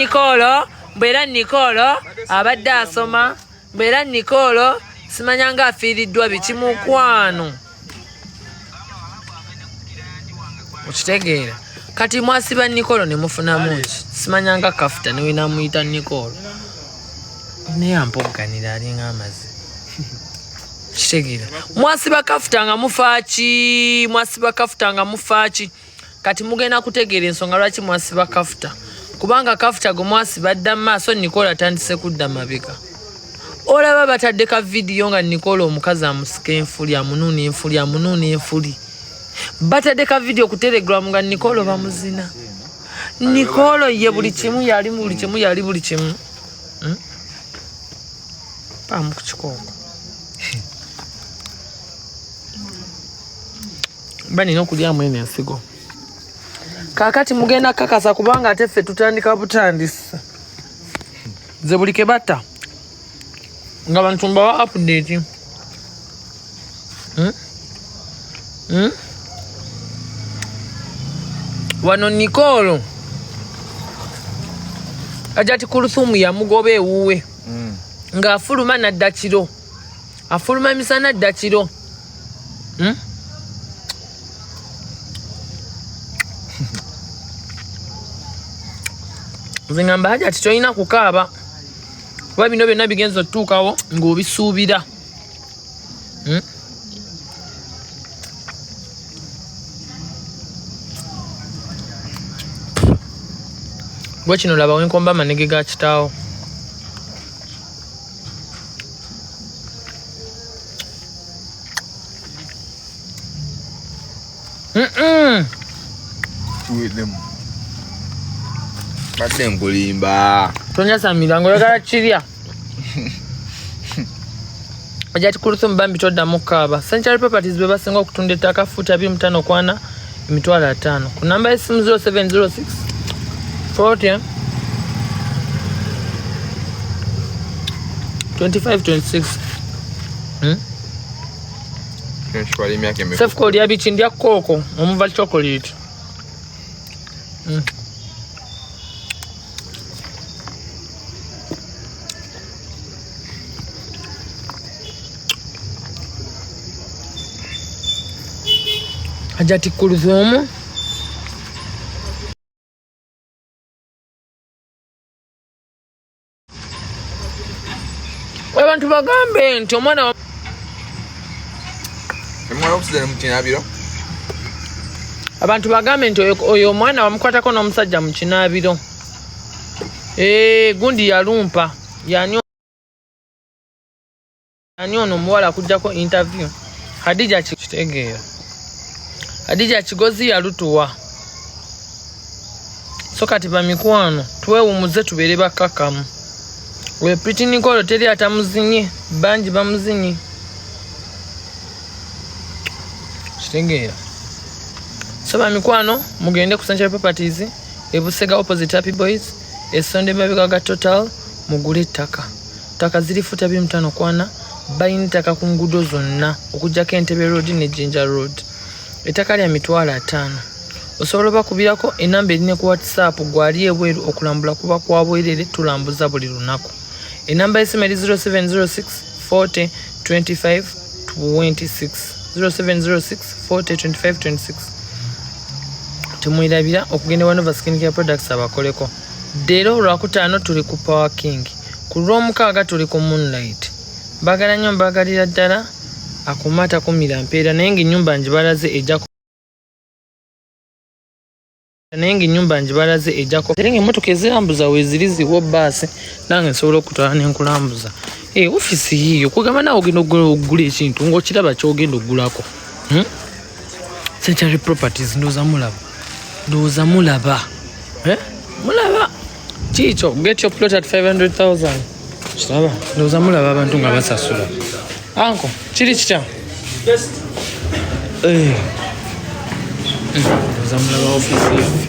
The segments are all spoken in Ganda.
Nicole, mbera Nicole, abadde asoma, mbera Nicole, simanyanga afiiriddwa biki mukwano. Okitegeera. Kati mwasiba Nicole ne mufunamu ki? Simanyanga kafuta ne wina muyita Nicole. Ne ampoganira alinga amazi. Kitegeera. Mwasiba kafuta nga mufaaki, mwasiba kafuta nga mufaaki. Kati mugenda kutegeera ensonga lwaki mwasiba kafuta. Kubanga kafuta go mwasiba dda maaso Nicole atandise kudda mabega. Olaba batadde ka video nga Nicole omukazi amusika enfuli amunuuna enfuli amunuuna enfuli. Batadde ka video ku Telegram nga Nicole bamuzina. Nicole ye buli kimu yali buli kimu yali buli kimu. Pamu ku kikoko. Bani nokulya mwene ensigo. Kakati mugenda kakasa kubanga ate ffe tutandika butandisa. Ze buli kebata. Nga bantu mbawa update. Wano Nicole. Ajati Kuluthum ya mugobe ewuwe. Nga afuluma nadda kiro. Afuluma misana nadda kiro. Zingamba haja titoyina kukaaba. Kuba bino byonna bigenza otuukawo ng'obisuubira. Gwe kino laba wenkomba amanege ga kitaawo. Badde nkulimba. Tonyasa milango yagala kirya. Ajati Kuluthum bambi toddamu kaaba. Central Properties be basinga okutunda ettaka futa 25 kwana emitwalo 5. Ku namba y'essimu 0706 40 2526. Safe call ya bichindia koko omuva chocolate. Ajati Kuluthum abantu bagambe nti omwana abantu bagambe nti oyo omwana bamukwatako n'omusajja mu kinaabiro. Gundi yalumpa yani ono omuwala kujjako interview. Hadija kitegeera. Hadija kigozi yalutuwa. So kati bamikwano twewumuze tubeere bakakamu. We Pretty Nicole teri atamuzinye banji bamuzinye. Kitegeera. So bamikwano mugende ku Central Properties ebusega opposite Happy Boys esonde mabega ga Total mugule ettaka. Ttaka zirifuta 25 kwana bayina ettaka ku ngudo zonna okujjako Entebbe Road ne Jinja Road. Ettaka lya mitwalo 5. Osobola bakubirako enamba erine ku WhatsApp gwali ebweru okulambula kuba kwabwerere tulambuza buli lunaku. Enamba y'essimu eri 0706 40 25 26. 0706 40 25 26. Tumwirabira okugenda Nova Skin Care Products abakoleko. Dero lwakutaano tuli ku Power King. Ku Lwomukaaga tuli ku Moonlight. Mbagala nnyo mbagalira ddala akumata kumira mpeera naye ng'ennyumba njibalaze ejjako. Serenge emmotoka ezirambuza weeziriziwo bbaasi nange nsobola okutwala n'enkulambuza. Ofisi yiyo kugamba naawe ogenda okugula ekintu ng'okiraba ky'ogenda okugulako. Central Properties ndowooza mulaba. Mulaba. Kiikyo get your plot at 500,000. Kiraba ndowooza mulaba abantu nga basasula. Anko kiri kitya? Ndowooza mulaba ofisi yaffe.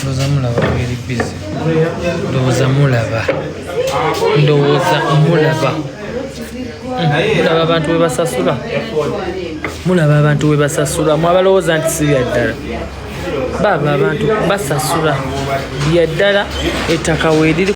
Ndowooza mulaba bweri busy. Ndowooza mulaba. Mulaba abantu we basasula. Mulaba abantu we basasula. Mwabalowooza nti si bya ddala. Baba abantu basasula. lya ddala ettaka weeriri